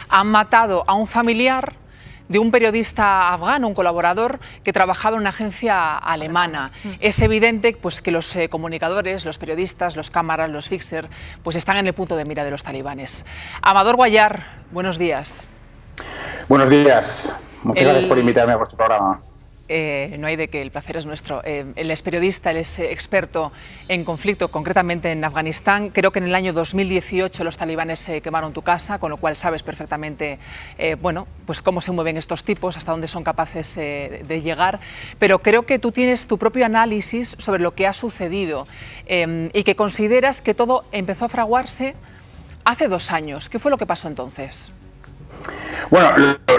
Han matado a un familiar de un periodista afgano, un colaborador que trabajaba en una agencia alemana. Es evidente pues, que los comunicadores, los periodistas, los cámaras, los fixers, pues están en el punto de mira de los talibanes. Amador Guayar, buenos días. Buenos días. Muchas gracias por invitarme a vuestro programa. No hay de qué, el placer es nuestro. Él es periodista, él es experto en conflicto, concretamente en Afganistán. Creo que en el año 2018 los talibanes quemaron tu casa, con lo cual sabes perfectamente bueno, pues cómo se mueven estos tipos, hasta dónde son capaces de llegar. Pero creo que tú tienes tu propio análisis sobre lo que ha sucedido y que consideras que todo empezó a fraguarse hace 2 años. ¿Qué fue lo que pasó entonces? Bueno,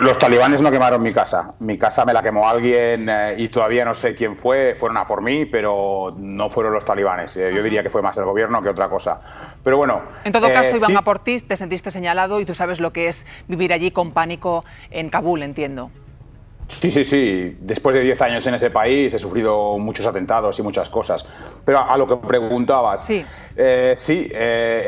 los talibanes no quemaron mi casa. Mi casa me la quemó alguien y todavía no sé quién fue. Fueron a por mí, pero no fueron los talibanes. Yo diría que fue más el gobierno que otra cosa. Pero bueno. En todo caso, iban a por ti, te sentiste señalado y tú sabes lo que es vivir allí con pánico en Kabul, entiendo. Sí. Después de 10 años en ese país he sufrido muchos atentados y muchas cosas. Pero a lo que preguntabas,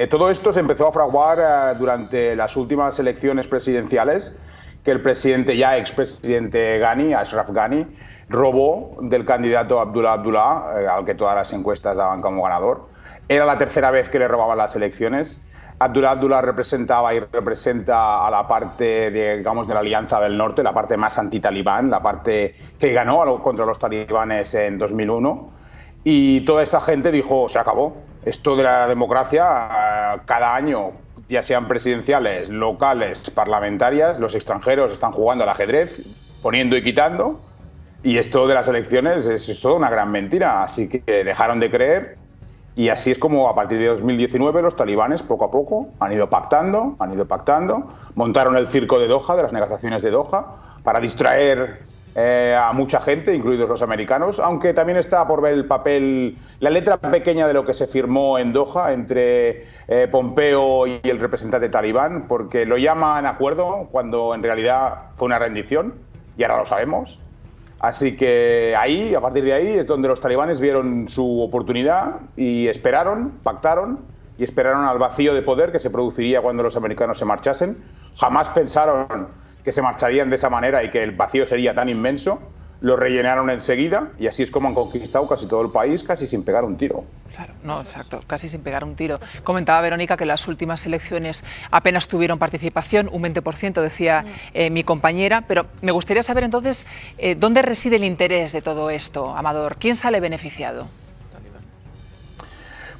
todo esto se empezó a fraguar durante las últimas elecciones presidenciales, que el presidente, ya expresidente Ghani, Ashraf Ghani, robó del candidato Abdullah Abdullah, al que todas las encuestas daban como ganador. Era la tercera vez que le robaban las elecciones. Abdullah Abdullah representaba y representa a la parte, digamos, de la Alianza del Norte, la parte más antitalibán, la parte que ganó contra los talibanes en 2001. Y toda esta gente dijo, se acabó. Esto de la democracia, cada año, ya sean presidenciales, locales, parlamentarias, los extranjeros están jugando al ajedrez, poniendo y quitando. Y esto de las elecciones es toda una gran mentira. Así que dejaron de creer. Y así es como a partir de 2019 los talibanes poco a poco han ido pactando, montaron el circo de Doha, de las negociaciones de Doha, para distraer a mucha gente, incluidos los americanos, aunque también está por ver el papel, la letra pequeña de lo que se firmó en Doha entre Pompeo y el representante talibán, porque lo llaman acuerdo cuando en realidad fue una rendición, y ahora lo sabemos. Así que ahí, a partir de ahí, es donde los talibanes vieron su oportunidad y esperaron, pactaron y esperaron al vacío de poder que se produciría cuando los americanos se marchasen. Jamás pensaron que se marcharían de esa manera y que el vacío sería tan inmenso. Lo rellenaron enseguida y así es como han conquistado casi todo el país, casi sin pegar un tiro. Claro, no, exacto, casi sin pegar un tiro. Comentaba Verónica que las últimas elecciones apenas tuvieron participación, un 20% decía mi compañera, pero me gustaría saber entonces dónde reside el interés de todo esto, Amador. ¿Quién sale beneficiado?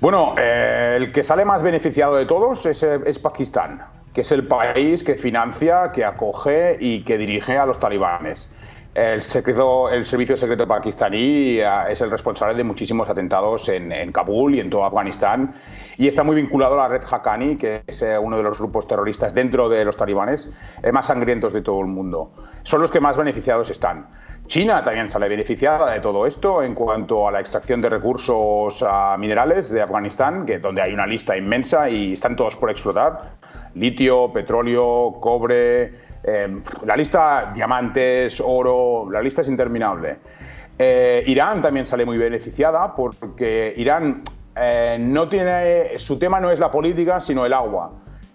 Bueno, el que sale más beneficiado de todos es Pakistán, que es el país que financia, que acoge y que dirige a los talibanes. El servicio secreto pakistaní es el responsable de muchísimos atentados en Kabul y en todo Afganistán y está muy vinculado a la red Haqqani, que es uno de los grupos terroristas dentro de los talibanes más sangrientos de todo el mundo. Son los que más beneficiados están. China también sale beneficiada de todo esto en cuanto a la extracción de recursos minerales de Afganistán, donde hay una lista inmensa y están todos por explotar. Litio, petróleo, cobre... la lista, diamantes, oro, la lista es interminable. Irán también sale muy beneficiada porque Irán su tema no es la política, sino el agua.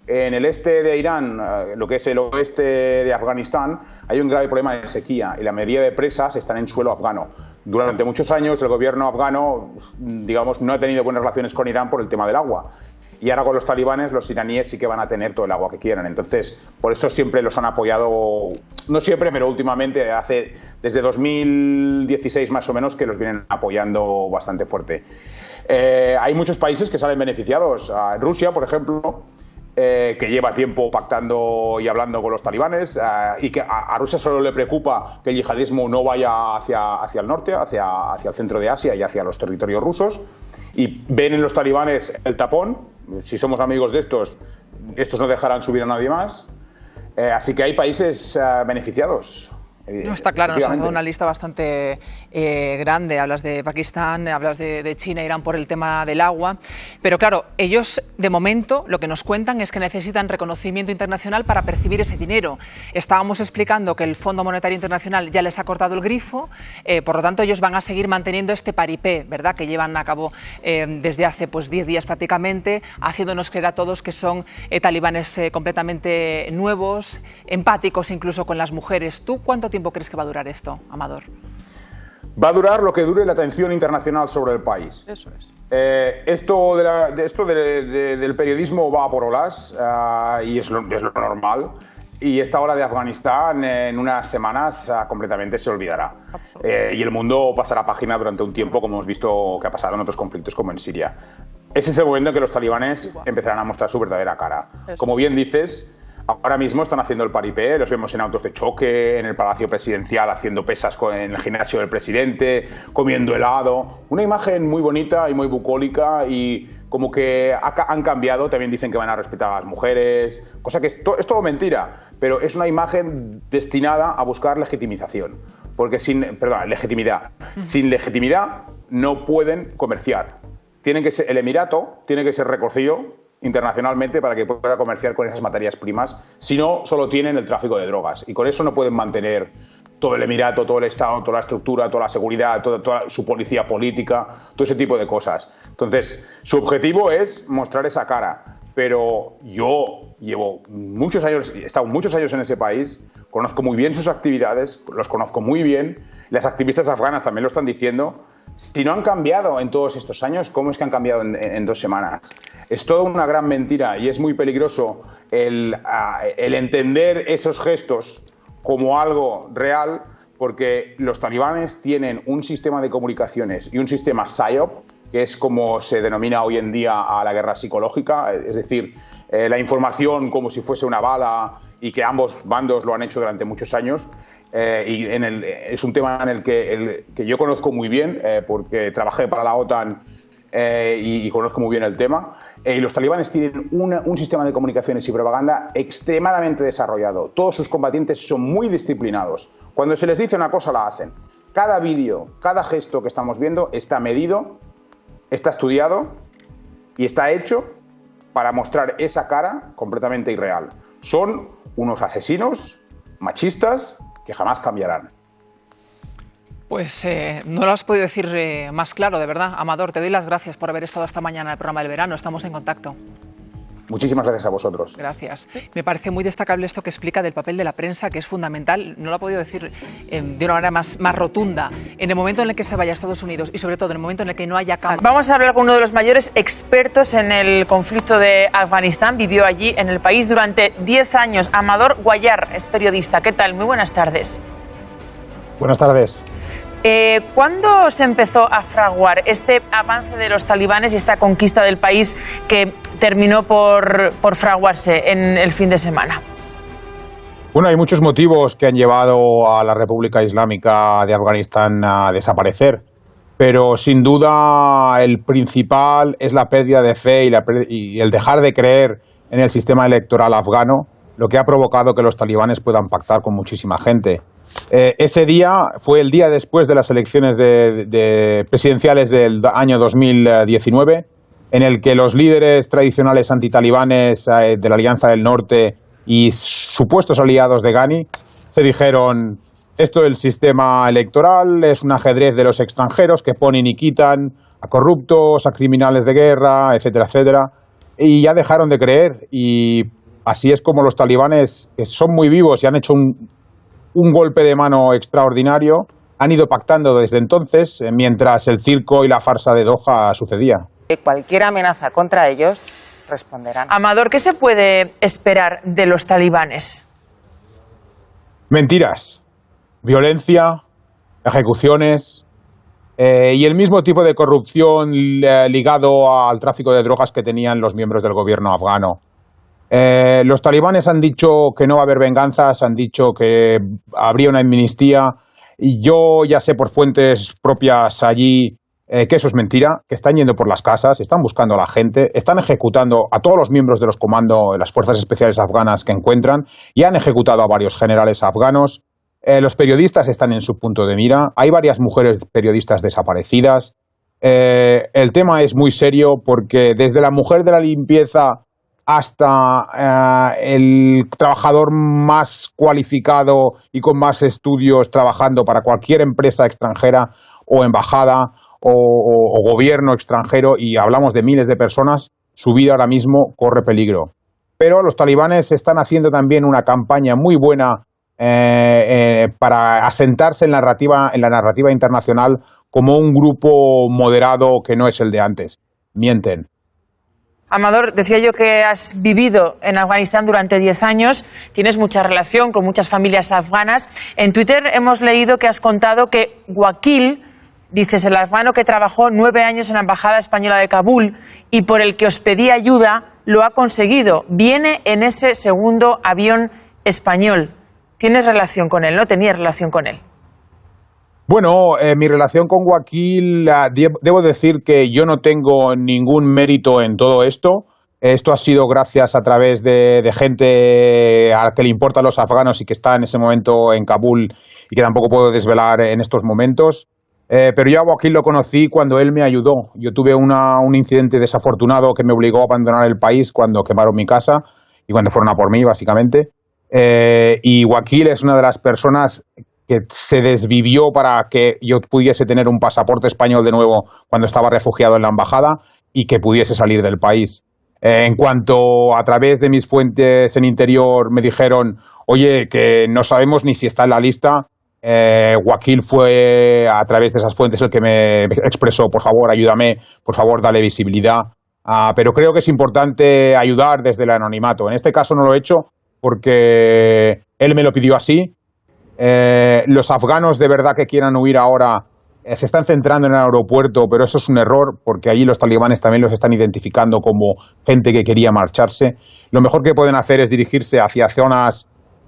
En el este de Irán, lo que es el oeste de Afganistán, hay un grave problema de sequía y la mayoría de presas están en suelo afgano. Durante muchos años el gobierno afgano, digamos, no ha tenido buenas relaciones con Irán por el tema del agua. Y ahora con los talibanes, los iraníes sí que van a tener todo el agua que quieran. Entonces, por eso siempre los han apoyado, no siempre, pero últimamente, desde 2016 más o menos, que los vienen apoyando bastante fuerte. Hay muchos países que salen beneficiados. Rusia, por ejemplo, que lleva tiempo pactando y hablando con los talibanes, y que a Rusia solo le preocupa que el yihadismo no vaya hacia el norte, hacia el centro de Asia y hacia los territorios rusos. Y ven en los talibanes el tapón. Si somos amigos de estos no dejarán subir a nadie más. Así que hay países beneficiados. No, está claro, nos has dado una lista bastante grande. Hablas de Pakistán, hablas de China, Irán por el tema del agua. Pero claro, ellos de momento lo que nos cuentan es que necesitan reconocimiento internacional para percibir ese dinero. Estábamos explicando que el Fondo Monetario Internacional ya les ha cortado el grifo, por lo tanto ellos van a seguir manteniendo este paripé, ¿verdad?, que llevan a cabo desde hace 10 días prácticamente, haciéndonos creer a todos que son talibanes completamente nuevos, empáticos incluso con las mujeres. ¿Tú cuánto tiempo crees que va a durar esto, Amador? Va a durar lo que dure la atención internacional sobre el país. Eso es. Esto del periodismo va por olas y es lo normal. Y esta ola de Afganistán en unas semanas completamente se olvidará. Y el mundo pasará página durante un tiempo, como hemos visto que ha pasado en otros conflictos como en Siria. Ese es el momento en que los talibanes empezarán a mostrar su verdadera cara. Como bien dices, ahora mismo están haciendo el paripé, los vemos en autos de choque, en el Palacio Presidencial haciendo pesas en el gimnasio del presidente, comiendo helado. Una imagen muy bonita y muy bucólica y como que han cambiado. También dicen que van a respetar a las mujeres, cosa que es todo mentira, pero es una imagen destinada a buscar legitimización. Porque legitimidad. Sin legitimidad no pueden comerciar. El Emirato tiene que ser reconocido internacionalmente para que pueda comerciar con esas materias primas, si no, solo tienen el tráfico de drogas y con eso no pueden mantener todo el Emirato, todo el Estado, toda la estructura, toda la seguridad, toda su policía política, todo ese tipo de cosas. Entonces, su objetivo es mostrar esa cara, pero yo llevo muchos años, he estado muchos años en ese país, conozco muy bien sus actividades, los conozco muy bien, las activistas afganas también lo están diciendo. Si no han cambiado en todos estos años, ¿cómo es que han cambiado en 2 semanas? Es toda una gran mentira y es muy peligroso el entender esos gestos como algo real, porque los talibanes tienen un sistema de comunicaciones y un sistema PSYOP, que es como se denomina hoy en día a la guerra psicológica, es decir, la información como si fuese una bala y que ambos bandos lo han hecho durante muchos años. Es un tema en el que yo conozco muy bien porque trabajé para la OTAN y conozco muy bien el tema. Y los talibanes tienen un sistema de comunicaciones y propaganda extremadamente desarrollado. Todos sus combatientes son muy disciplinados. Cuando se les dice una cosa, la hacen. Cada vídeo, cada gesto que estamos viendo está medido, está estudiado y está hecho para mostrar esa cara completamente irreal. Son unos asesinos machistas que jamás cambiarán. Pues no lo has podido decir más claro, de verdad. Amador, te doy las gracias por haber estado esta mañana en el programa del verano. Estamos en contacto. Muchísimas gracias a vosotros. Gracias. Me parece muy destacable esto que explica del papel de la prensa, que es fundamental. No lo ha podido decir de una manera más rotunda. En el momento en el que se vaya a Estados Unidos y sobre todo en el momento en el que no haya cambio. Vamos a hablar con uno de los mayores expertos en el conflicto de Afganistán. Vivió allí en el país durante 10 años. Amador Guayar es periodista. ¿Qué tal? Muy buenas tardes. Buenas tardes. ¿Cuándo se empezó a fraguar este avance de los talibanes y esta conquista del país que terminó por fraguarse en el fin de semana? Bueno, hay muchos motivos que han llevado a la República Islámica de Afganistán a desaparecer, pero sin duda el principal es la pérdida de fe y el dejar de creer en el sistema electoral afgano, lo que ha provocado que los talibanes puedan pactar con muchísima gente. Ese día fue el día después de las elecciones presidenciales del año 2019, en el que los líderes tradicionales antitalibanes de la Alianza del Norte y supuestos aliados de Ghani se dijeron: esto del sistema electoral es un ajedrez de los extranjeros que ponen y quitan a corruptos, a criminales de guerra, etcétera, etcétera, y ya dejaron de creer. Y así es como los talibanes, que son muy vivos y han hecho un golpe de mano extraordinario, han ido pactando desde entonces, mientras el circo y la farsa de Doha sucedía. Cualquier amenaza contra ellos responderán. Amador, ¿qué se puede esperar de los talibanes? Mentiras, violencia, ejecuciones y el mismo tipo de corrupción ligado al tráfico de drogas que tenían los miembros del gobierno afgano. Los talibanes han dicho que no va a haber venganzas, han dicho que habría una amnistía, y yo ya sé por fuentes propias allí que eso es mentira, que están yendo por las casas, están buscando a la gente, están ejecutando a todos los miembros de los comandos de las fuerzas especiales afganas que encuentran y han ejecutado a varios generales afganos. Los periodistas están en su punto de mira. Hay varias mujeres periodistas desaparecidas. El tema es muy serio porque desde la mujer de la limpieza hasta el trabajador más cualificado y con más estudios trabajando para cualquier empresa extranjera o embajada o gobierno extranjero, y hablamos de miles de personas, su vida ahora mismo corre peligro. Pero los talibanes están haciendo también una campaña muy buena para asentarse en la narrativa internacional como un grupo moderado que no es el de antes. Mienten. Amador, decía yo que has vivido en Afganistán durante 10 años, tienes mucha relación con muchas familias afganas. En Twitter hemos leído que has contado que Wakil, dices, el afgano que trabajó 9 años en la Embajada Española de Kabul y por el que os pedí ayuda, lo ha conseguido. Viene en ese segundo avión español. ¿Tienes relación con él? ¿No tenías relación con él? Bueno, mi relación con Wakil, debo decir que yo no tengo ningún mérito en todo esto. Esto ha sido gracias a través de gente a la que le importan los afganos y que está en ese momento en Kabul y que tampoco puedo desvelar en estos momentos. Pero yo a Wakil lo conocí cuando él me ayudó. Yo tuve un incidente desafortunado que me obligó a abandonar el país cuando quemaron mi casa y cuando fueron a por mí, básicamente. Y Wakil es una de las personas que se desvivió para que yo pudiese tener un pasaporte español de nuevo cuando estaba refugiado en la embajada y que pudiese salir del país. En cuanto a través de mis fuentes en interior me dijeron, oye, que no sabemos ni si está en la lista, Wakil fue a través de esas fuentes el que me expresó, por favor, ayúdame, por favor, dale visibilidad. Pero creo que es importante ayudar desde el anonimato. En este caso no lo he hecho porque él me lo pidió así. Los afganos de verdad que quieran huir ahora se están centrando en el aeropuerto, pero eso es un error porque allí los talibanes también los están identificando como gente que quería marcharse. Lo mejor que pueden hacer es dirigirse hacia zonas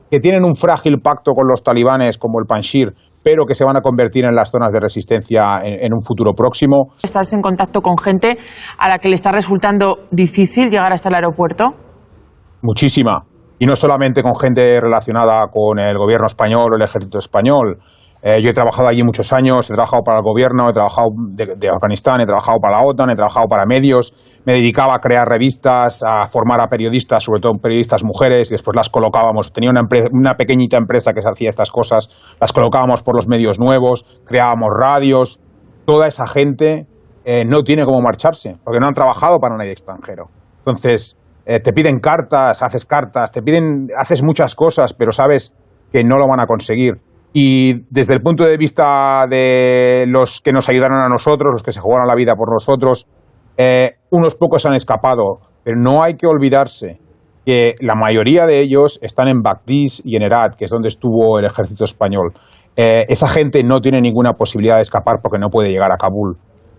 que tienen un frágil pacto con los talibanes, como el Panjshir, pero que se van a convertir en las zonas de resistencia en un futuro próximo. ¿Estás en contacto con gente a la que le está resultando difícil llegar hasta el aeropuerto? Muchísima. Y no solamente con gente relacionada con el gobierno español o el ejército español. Yo he trabajado allí muchos años, he trabajado para el gobierno, he trabajado de Afganistán, he trabajado para la OTAN, he trabajado para medios, me dedicaba a crear revistas, a formar a periodistas, sobre todo periodistas mujeres, y después las colocábamos. Tenía una pequeñita empresa que se hacía estas cosas, las colocábamos por los medios nuevos, creábamos radios. Toda esa gente no tiene cómo marcharse, porque no han trabajado para nadie extranjero. Entonces, te piden cartas, haces muchas cosas, pero sabes que no lo van a conseguir. Y desde el punto de vista de los que nos ayudaron a nosotros, los que se jugaron la vida por nosotros, unos pocos han escapado, pero no hay que olvidarse que la mayoría de ellos están en Bagdís y en Herat, que es donde estuvo el ejército español. Esa gente no tiene ninguna posibilidad de escapar porque no puede llegar a Kabul.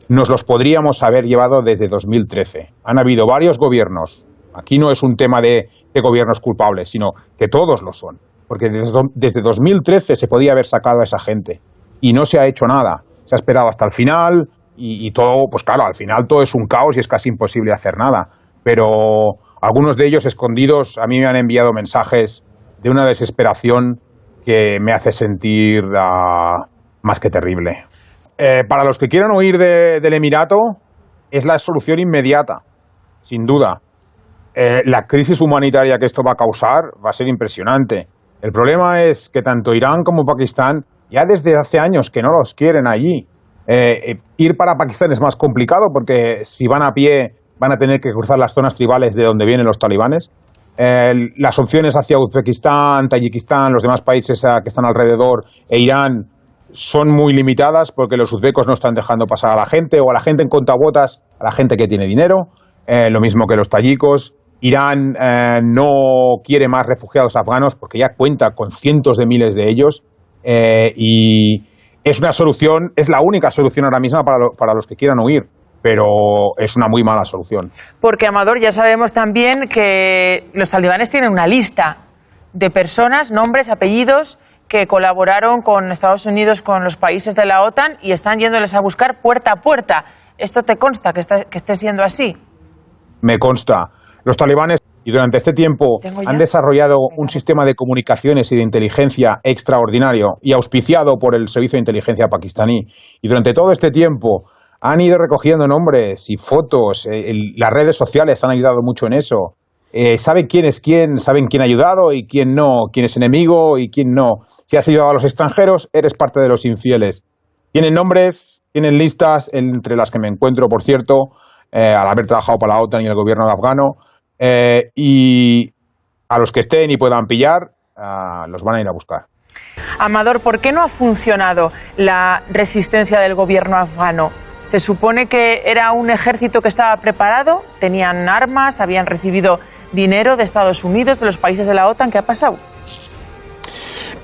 Nos los podríamos haber llevado desde 2013. Han habido varios gobiernos. Aquí no es un tema de qué gobierno es culpable, sino que todos lo son. Porque desde 2013 se podía haber sacado a esa gente y no se ha hecho nada. Se ha esperado hasta el final y todo, pues claro, al final todo es un caos y es casi imposible hacer nada. Pero algunos de ellos escondidos a mí me han enviado mensajes de una desesperación que me hace sentir más que terrible. Para los que quieran huir del Emirato, es la solución inmediata, sin duda. La crisis humanitaria que esto va a causar va a ser impresionante. El problema es que tanto Irán como Pakistán ya desde hace años que no los quieren allí. Ir para Pakistán es más complicado porque si van a pie van a tener que cruzar las zonas tribales de donde vienen los talibanes. Las opciones hacia Uzbekistán, Tayikistán, los demás países que están alrededor e Irán son muy limitadas porque los uzbecos no están dejando pasar a la gente o a la gente en contabotas, a la gente que tiene dinero, lo mismo que los tayikos. Irán no quiere más refugiados afganos porque ya cuenta con cientos de miles de ellos y es una solución, es la única solución ahora mismo para los que quieran huir, pero es una muy mala solución. Porque, Amador, ya sabemos también que los talibanes tienen una lista de personas, nombres, apellidos, que colaboraron con Estados Unidos, con los países de la OTAN y están yéndoles a buscar puerta a puerta. ¿Esto te consta que esté siendo así? Me consta. Los talibanes y durante este tiempo han desarrollado un sistema de comunicaciones y de inteligencia extraordinario y auspiciado por el Servicio de Inteligencia pakistaní. Y durante todo este tiempo han ido recogiendo nombres y fotos, las redes sociales han ayudado mucho en eso. Saben quién es quién, saben quién ha ayudado y quién no, quién es enemigo y quién no. Si has ayudado a los extranjeros, eres parte de los infieles. Tienen nombres, tienen listas, entre las que me encuentro, por cierto, al haber trabajado para la OTAN y el gobierno afgano, y a los que estén y puedan pillar, los van a ir a buscar. Amador, ¿por qué no ha funcionado la resistencia del gobierno afgano? Se supone que era un ejército que estaba preparado, tenían armas, habían recibido dinero de Estados Unidos, de los países de la OTAN. ¿Qué ha pasado?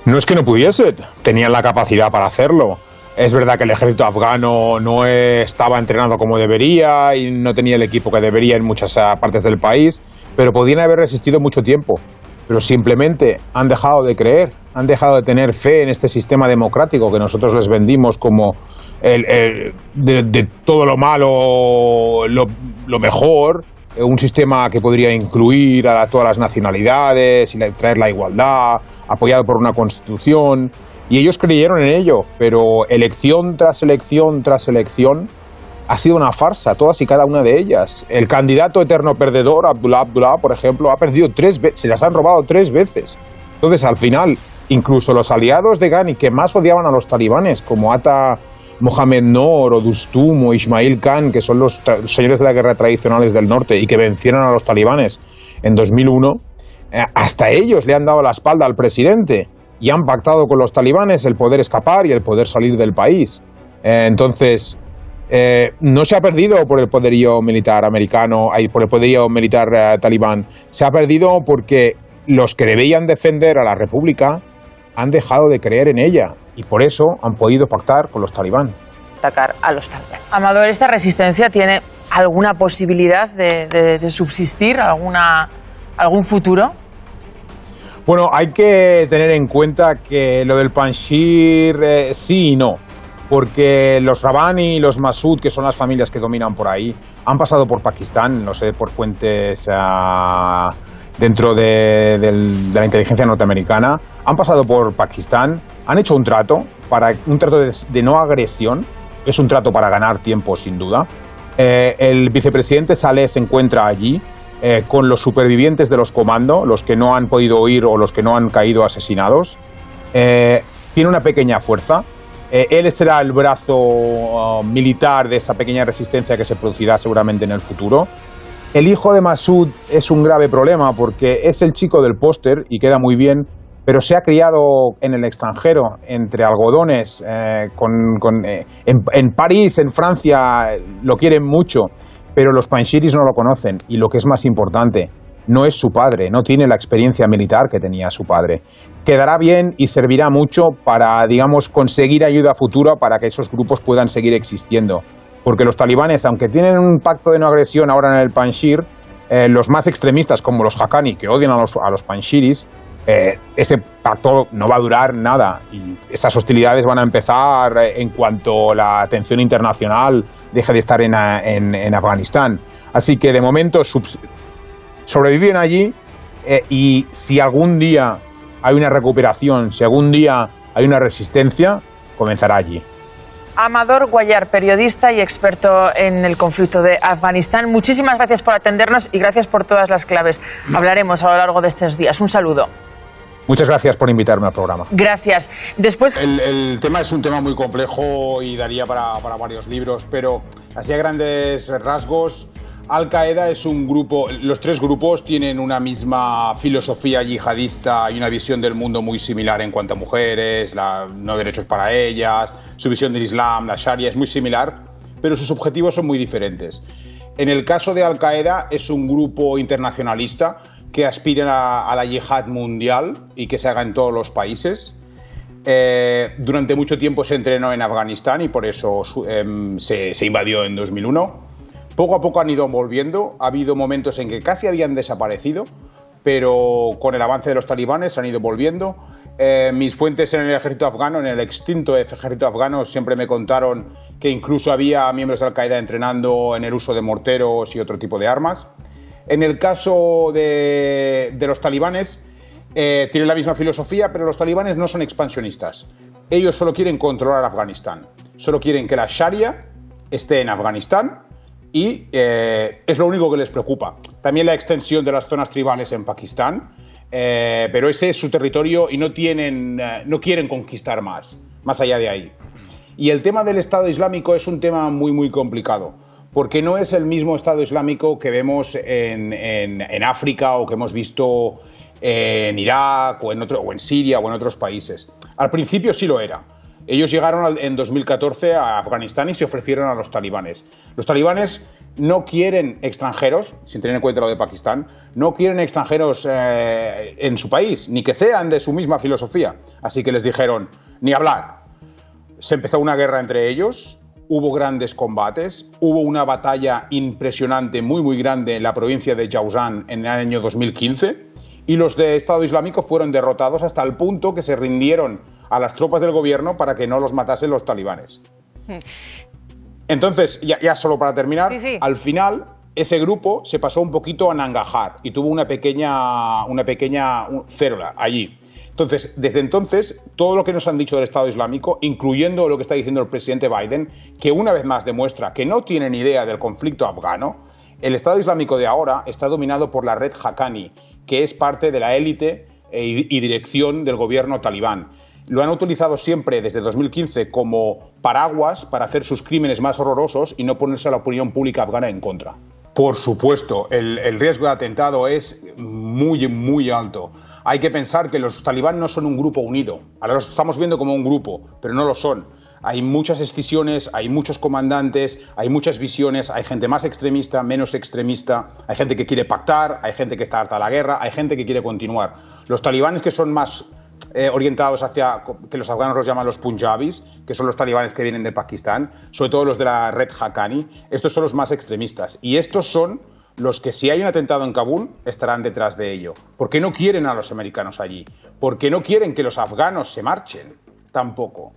No es que no pudiesen, tenían la capacidad para hacerlo. Es verdad que el ejército afgano no estaba entrenado como debería y no tenía el equipo que debería en muchas partes del país, pero podían haber resistido mucho tiempo. Pero simplemente han dejado de creer, han dejado de tener fe en este sistema democrático que nosotros les vendimos como de todo lo malo, lo mejor, un sistema que podría incluir a todas las nacionalidades y traer la igualdad, apoyado por una constitución. Y ellos creyeron en ello, pero elección tras elección tras elección ha sido una farsa, todas y cada una de ellas. El candidato eterno perdedor, Abdullah, por ejemplo, ha perdido 3 veces, se las han robado 3 veces. Entonces, al final, incluso los aliados de Ghani, que más odiaban a los talibanes, como Ata Mohamed Noor o Dostum o Ismail Khan, que son los señores de la guerra tradicionales del norte y que vencieron a los talibanes en 2001, hasta ellos le han dado la espalda al presidente y han pactado con los talibanes el poder escapar y el poder salir del país. Entonces, no se ha perdido por el poderío militar americano, por el poderío militar talibán. Se ha perdido porque los que debían defender a la república han dejado de creer en ella y por eso han podido pactar con los talibán. Atacar a los talibanes. Amador, ¿esta resistencia tiene alguna posibilidad de subsistir, algún futuro? Bueno, hay que tener en cuenta que lo del Panjshir sí y no, porque los Rabbani y los Massoud, que son las familias que dominan por ahí, han pasado por Pakistán, no sé, por fuentes dentro de la inteligencia norteamericana, han pasado por Pakistán, han hecho un trato de no agresión, es un trato para ganar tiempo sin duda. El vicepresidente Saleh se encuentra allí con los supervivientes de los comandos, los que no han podido huir o los que no han caído asesinados. Tiene una pequeña fuerza. Él será el brazo militar de esa pequeña resistencia que se producirá seguramente en el futuro. El hijo de Massoud es un grave problema porque es el chico del póster y queda muy bien, pero se ha criado en el extranjero, entre algodones, en París, en Francia, lo quieren mucho, pero los Panjshiris no lo conocen y lo que es más importante, no es su padre, no tiene la experiencia militar que tenía su padre. Quedará bien y servirá mucho para, digamos, conseguir ayuda futura para que esos grupos puedan seguir existiendo. Porque los talibanes, aunque tienen un pacto de no agresión ahora en el Panjshir, los más extremistas como los Haqqani, que odian a los Panjshiris, ese pacto no va a durar nada y esas hostilidades van a empezar en cuanto la atención internacional deje de estar en Afganistán. Así que de momento sobreviven allí y si algún día hay una recuperación, si algún día hay una resistencia, comenzará allí. Amador Guayar, periodista y experto en el conflicto de Afganistán. Muchísimas gracias por atendernos y gracias por todas las claves. Hablaremos a lo largo de estos días. Un saludo. Muchas gracias por invitarme al programa. Gracias. Después... El tema es un tema muy complejo y daría para varios libros, pero así a grandes rasgos, Al-Qaeda es un grupo, los 3 grupos tienen una misma filosofía yihadista y una visión del mundo muy similar en cuanto a mujeres, no derechos para ellas, su visión del Islam, la Sharia es muy similar, pero sus objetivos son muy diferentes. En el caso de Al-Qaeda es un grupo internacionalista que aspira a la yihad mundial y que se haga en todos los países. Durante mucho tiempo se entrenó en Afganistán y por eso se invadió en 2001. Poco a poco han ido volviendo, ha habido momentos en que casi habían desaparecido, pero con el avance de los talibanes han ido volviendo. Mis fuentes en el ejército afgano, en el extinto ejército afgano, siempre me contaron que incluso había miembros de Al-Qaeda entrenando en el uso de morteros y otro tipo de armas. En el caso de los talibanes, tienen la misma filosofía, pero los talibanes no son expansionistas. Ellos solo quieren controlar Afganistán. Solo quieren que la Sharia esté en Afganistán y es lo único que les preocupa. También la extensión de las zonas tribales en Pakistán, pero ese es su territorio y no quieren conquistar más allá de ahí. Y el tema del Estado Islámico es un tema muy, muy complicado, porque no es el mismo Estado Islámico que vemos en África o que hemos visto en Irak o en Siria o en otros países. Al principio sí lo era. Ellos llegaron en 2014 a Afganistán y se ofrecieron a los talibanes. Los talibanes no quieren extranjeros, sin tener en cuenta lo de Pakistán, no quieren extranjeros en su país, ni que sean de su misma filosofía. Así que les dijeron, ni hablar. Se empezó una guerra entre ellos, hubo grandes combates, hubo una batalla impresionante, muy, muy grande en la provincia de Jawzan en el año 2015 y los de Estado Islámico fueron derrotados hasta el punto que se rindieron a las tropas del gobierno para que no los matasen los talibanes. Entonces, ya solo para terminar, al final ese grupo se pasó un poquito a Nangarhar y tuvo una pequeña célula allí. Entonces, desde entonces, todo lo que nos han dicho del Estado Islámico, incluyendo lo que está diciendo el presidente Biden, que una vez más demuestra que no tienen idea del conflicto afgano, el Estado Islámico de ahora está dominado por la red Haqqani, que es parte de la élite y dirección del gobierno talibán. Lo han utilizado siempre desde 2015 como paraguas para hacer sus crímenes más horrorosos y no ponerse a la opinión pública afgana en contra. Por supuesto, el riesgo de atentado es muy, muy alto. Hay que pensar que los talibán no son un grupo unido. Ahora los estamos viendo como un grupo, pero no lo son. Hay muchas escisiones, hay muchos comandantes, hay muchas visiones, hay gente más extremista, menos extremista, hay gente que quiere pactar, hay gente que está harta de la guerra, hay gente que quiere continuar. Los talibanes que son más orientados hacia, que los afganos los llaman los punjabis, que son los talibanes que vienen de Pakistán, sobre todo los de la red Haqqani, estos son los más extremistas. Y estos son los que, si hay un atentado en Kabul, estarán detrás de ello. ¿Por qué no quieren a los americanos allí? ¿Por qué no quieren que los afganos se marchen? Tampoco.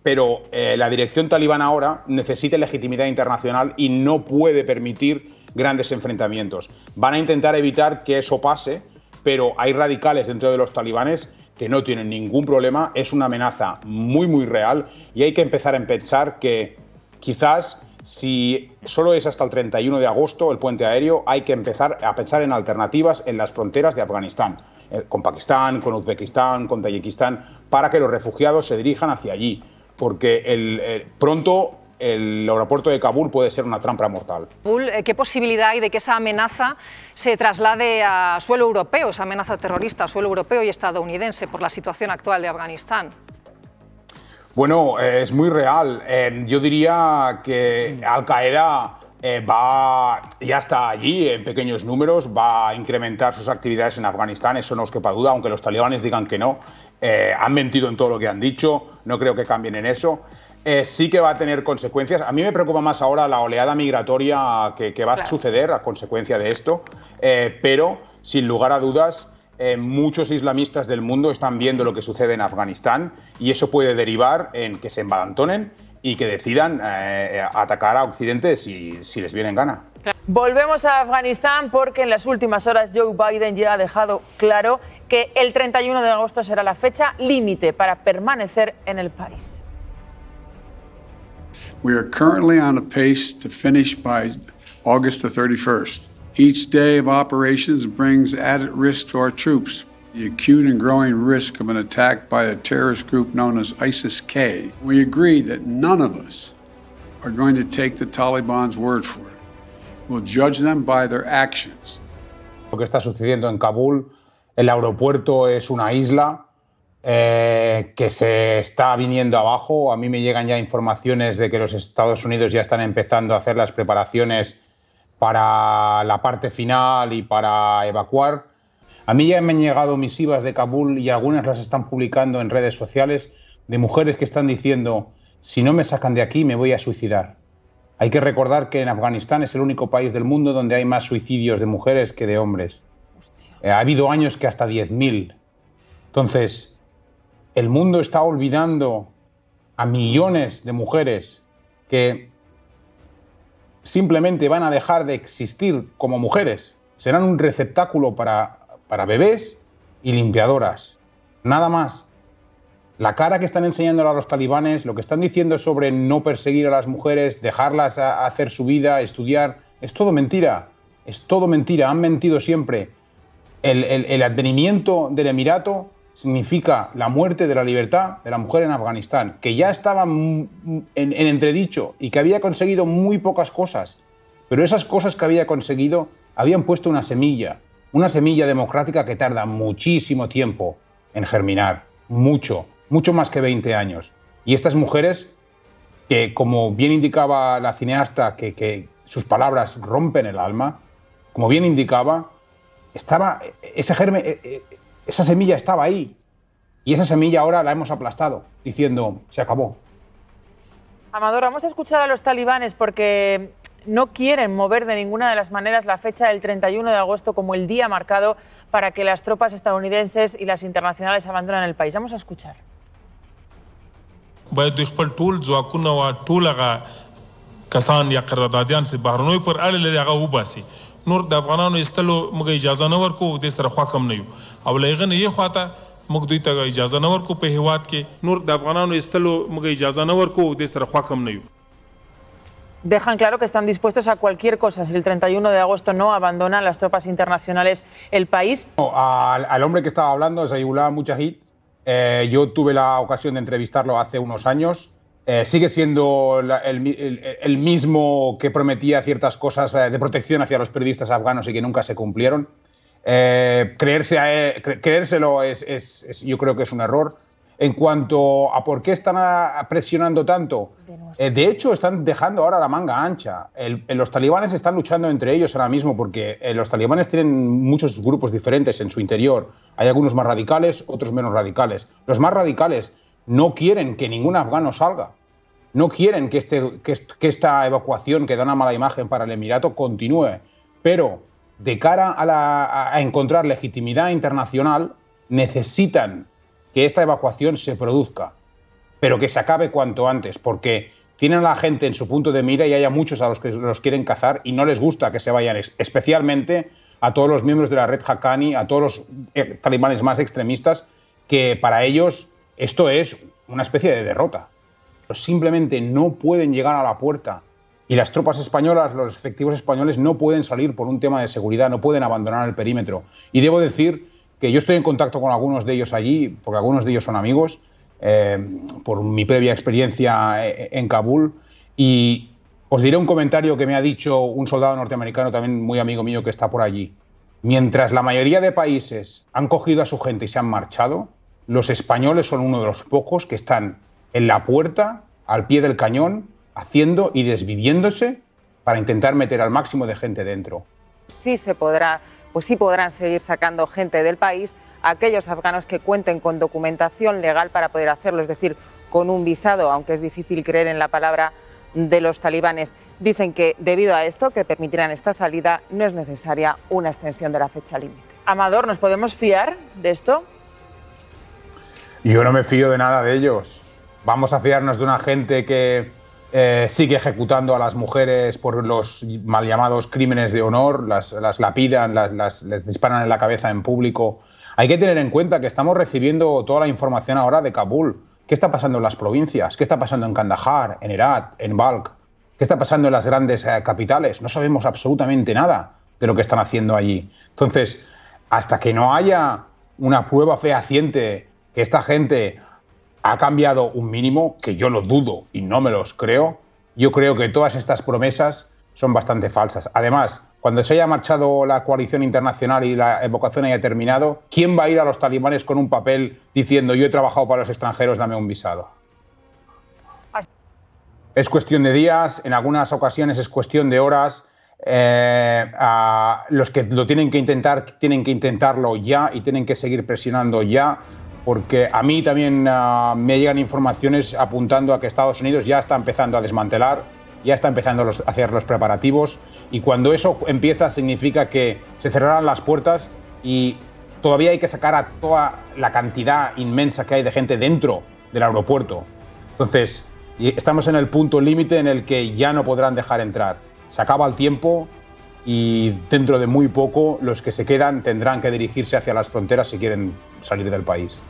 Pero la dirección talibana ahora necesita legitimidad internacional y no puede permitir grandes enfrentamientos. Van a intentar evitar que eso pase, pero hay radicales dentro de los talibanes que no tienen ningún problema. Es una amenaza muy, muy real y hay que empezar a pensar que quizás, si solo es hasta el 31 de agosto el puente aéreo, hay que empezar a pensar en alternativas en las fronteras de Afganistán, con Pakistán, con Uzbekistán, con Tayikistán, para que los refugiados se dirijan hacia allí, porque pronto el aeropuerto de Kabul puede ser una trampa mortal. ¿Qué posibilidad hay de que esa amenaza se traslade a suelo europeo, esa amenaza terrorista a suelo europeo y estadounidense por la situación actual de Afganistán? Bueno, es muy real. Yo diría que Al-Qaeda ya está allí en pequeños números, va a incrementar sus actividades en Afganistán, eso no os quepa duda, aunque los talibanes digan que no. Han mentido en todo lo que han dicho, no creo que cambien en eso. Sí que va a tener consecuencias. A mí me preocupa más ahora la oleada migratoria que va a suceder a consecuencia de esto, pero sin lugar a dudas, muchos islamistas del mundo están viendo lo que sucede en Afganistán y eso puede derivar en que se embalantonen y que decidan atacar a Occidente si les viene en gana. Volvemos a Afganistán porque en las últimas horas Joe Biden ya ha dejado claro que el 31 de agosto será la fecha límite para permanecer en el país. We are currently on a pace to finish by August the 31st. Each day of operations brings added risk to our troops. The acute and growing risk of an attack by a terrorist group known as ISIS-K. We agreed that none of us are going to take the Taliban's word for it. We'll judge them by their actions. Lo que está sucediendo en Kabul, el aeropuerto es una isla que se está viniendo abajo. A mí me llegan ya informaciones de que los Estados Unidos ya están empezando a hacer las preparaciones para la parte final y para evacuar. A mí ya me han llegado misivas de Kabul y algunas las están publicando en redes sociales de mujeres que están diciendo: si no me sacan de aquí me voy a suicidar. Hay que recordar que en Afganistán es el único país del mundo donde hay más suicidios de mujeres que de hombres. Ha habido años que hasta 10.000. Entonces, el mundo está olvidando a millones de mujeres que simplemente van a dejar de existir como mujeres serán un receptáculo para bebés y limpiadoras. Nada más. La cara que están enseñando a los talibanes, lo que están diciendo sobre no perseguir a las mujeres, dejarlas a hacer su vida, estudiar, es todo mentira. Es todo mentira. Han mentido siempre. El advenimiento del Emirato significa la muerte de la libertad de la mujer en Afganistán, que ya estaba en entredicho y que había conseguido muy pocas cosas. Pero esas cosas que había conseguido habían puesto una semilla democrática que tarda muchísimo tiempo en germinar. Mucho más que 20 años. Y estas mujeres, que como bien indicaba la cineasta, que sus palabras rompen el alma, como bien indicaba, esa semilla estaba ahí. Y esa semilla ahora la hemos aplastado, diciendo, se acabó. Amador, vamos a escuchar a los talibanes porque no quieren mover de ninguna de las maneras la fecha del 31 de agosto como el día marcado para que las tropas estadounidenses y las internacionales abandonen el país. Vamos a escuchar. باید دوی خپل ټول ځواکونه او ټول هغه کسان یا قراردادیان چې بهرنیو پر اړه لري هغه وباسي. نور د افغانانو ایستلو موږ اجازه نه ورکوو، د سره خوښ هم نه یو او له هغه نه یې خواته موږ دوی ته اجازه نه ورکوو په هیواد کې. نور د افغانانو ایستلو موږ اجازه نه ورکوو، د سره خوښ هم نه یو. Dejan claro que están dispuestos a cualquier cosa si el 31 de agosto no abandonan las tropas internacionales el país. Al hombre que estaba hablando, Zabiullah Mujahid, yo tuve la ocasión de entrevistarlo hace unos años. Sigue siendo el mismo que prometía ciertas cosas de protección hacia los periodistas afganos y que nunca se cumplieron. Creérselo yo creo que es un error. En cuanto a por qué están presionando tanto, de hecho están dejando ahora la manga ancha. Los talibanes están luchando entre ellos ahora mismo porque los talibanes tienen muchos grupos diferentes en su interior. Hay algunos más radicales, otros menos radicales. Los más radicales no quieren que ningún afgano salga. No quieren que esta evacuación que da una mala imagen para el Emirato continúe. Pero de cara a encontrar legitimidad internacional, necesitan que esta evacuación se produzca, pero que se acabe cuanto antes, porque tienen a la gente en su punto de mira y hay a muchos a los que los quieren cazar y no les gusta que se vayan, especialmente a todos los miembros de la red Haqqani, a todos los talibanes más extremistas, que para ellos esto es una especie de derrota. Pues simplemente no pueden llegar a la puerta y las tropas españolas, los efectivos españoles no pueden salir por un tema de seguridad, no pueden abandonar el perímetro. Y debo decir que yo estoy en contacto con algunos de ellos allí, porque algunos de ellos son amigos, por mi previa experiencia en Kabul, y os diré un comentario que me ha dicho un soldado norteamericano, también muy amigo mío, que está por allí. Mientras la mayoría de países han cogido a su gente y se han marchado, los españoles son uno de los pocos que están en la puerta, al pie del cañón, haciendo y desviviéndose para intentar meter al máximo de gente dentro. Sí se podrá, pues sí podrán seguir sacando gente del país, aquellos afganos que cuenten con documentación legal para poder hacerlo, es decir, con un visado, aunque es difícil creer en la palabra de los talibanes. Dicen que debido a esto, que permitirán esta salida, no es necesaria una extensión de la fecha límite. Amador, ¿nos podemos fiar de esto? Yo no me fío de nada de ellos. Vamos a fiarnos de una gente que sigue ejecutando a las mujeres por los mal llamados crímenes de honor, las lapidan, les disparan en la cabeza en público. Hay que tener en cuenta que estamos recibiendo toda la información ahora de Kabul. ¿Qué está pasando en las provincias? ¿Qué está pasando en Kandahar, en Herat, en Balkh? ¿Qué está pasando en las grandes capitales? No sabemos absolutamente nada de lo que están haciendo allí. Entonces, hasta que no haya una prueba fehaciente que esta gente ha cambiado un mínimo, que yo lo dudo y no me los creo, yo creo que todas estas promesas son bastante falsas. Además, cuando se haya marchado la coalición internacional y la evacuación haya terminado, ¿quién va a ir a los talibanes con un papel diciendo yo he trabajado para los extranjeros, dame un visado? Es cuestión de días, en algunas ocasiones es cuestión de horas. Los que lo tienen que intentarlo ya y tienen que seguir presionando ya, porque a mí también me llegan informaciones apuntando a que Estados Unidos ya está empezando a desmantelar, ya está empezando a hacer los preparativos, y cuando eso empieza significa que se cerrarán las puertas y todavía hay que sacar a toda la cantidad inmensa que hay de gente dentro del aeropuerto. Entonces, estamos en el punto límite en el que ya no podrán dejar entrar. Se acaba el tiempo y dentro de muy poco los que se quedan tendrán que dirigirse hacia las fronteras si quieren salir del país.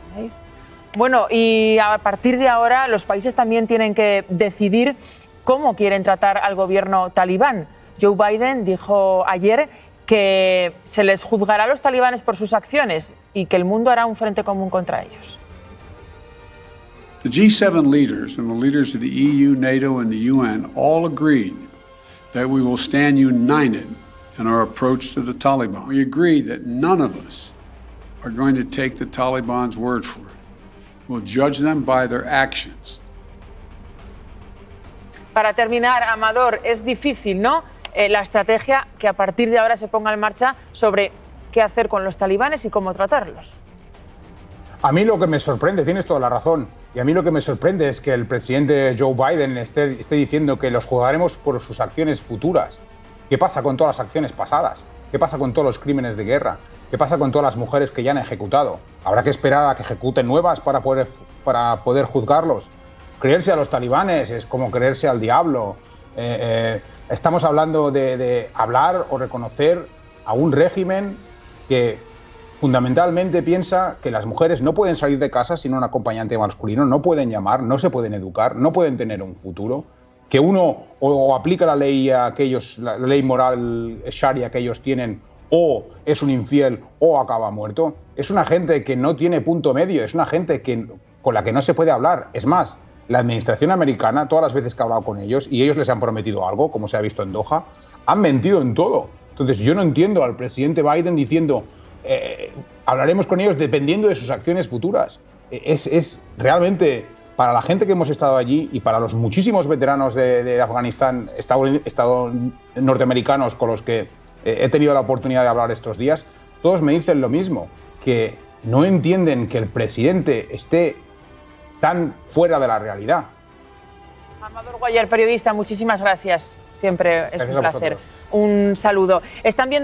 Bueno, y a partir de ahora los países también tienen que decidir cómo quieren tratar al gobierno talibán. Joe Biden dijo ayer que se les juzgará a los talibanes por sus acciones y que el mundo hará un frente común contra ellos. The G7 leaders and the leaders of the EU, NATO, and the UN all agreed that we will stand united in our approach to the Taliban. We agree that none of us are going to take the Taliban's word for it. We'll judge them by their actions. Para terminar, Amador, es difícil, ¿no?, la estrategia que a partir de ahora se ponga en marcha sobre qué hacer con los talibanes y cómo tratarlos. A mí lo que me sorprende, tienes toda la razón, y a mí lo que me sorprende es que el presidente Joe Biden esté diciendo que los juzgaremos por sus acciones futuras. ¿Qué pasa con todas las acciones pasadas? ¿Qué pasa con todos los crímenes de guerra? ¿Qué pasa con todas las mujeres que ya han ejecutado? ¿Habrá que esperar a que ejecuten nuevas para poder juzgarlos? Creerse a los talibanes es como creerse al diablo. Estamos hablando de hablar o reconocer a un régimen que fundamentalmente piensa que las mujeres no pueden salir de casa sin un acompañante masculino, no pueden llamar, no se pueden educar, no pueden tener un futuro, que uno o aplica la ley la ley moral sharia que ellos tienen, o es un infiel o acaba muerto. Es una gente que no tiene punto medio, es una gente con la que no se puede hablar. Es más, la administración americana, todas las veces que he hablado con ellos, y ellos les han prometido algo, como se ha visto en Doha, han mentido en todo. Entonces yo no entiendo al presidente Biden diciendo hablaremos con ellos dependiendo de sus acciones futuras. Es realmente, para la gente que hemos estado allí y para los muchísimos veteranos de Afganistán, norteamericanos con los que he tenido la oportunidad de hablar estos días, todos me dicen lo mismo, que no entienden que el presidente esté tan fuera de la realidad. Amador Guayar, periodista, muchísimas gracias. Siempre es Gracias un placer. a vosotros. Un saludo. Están viendo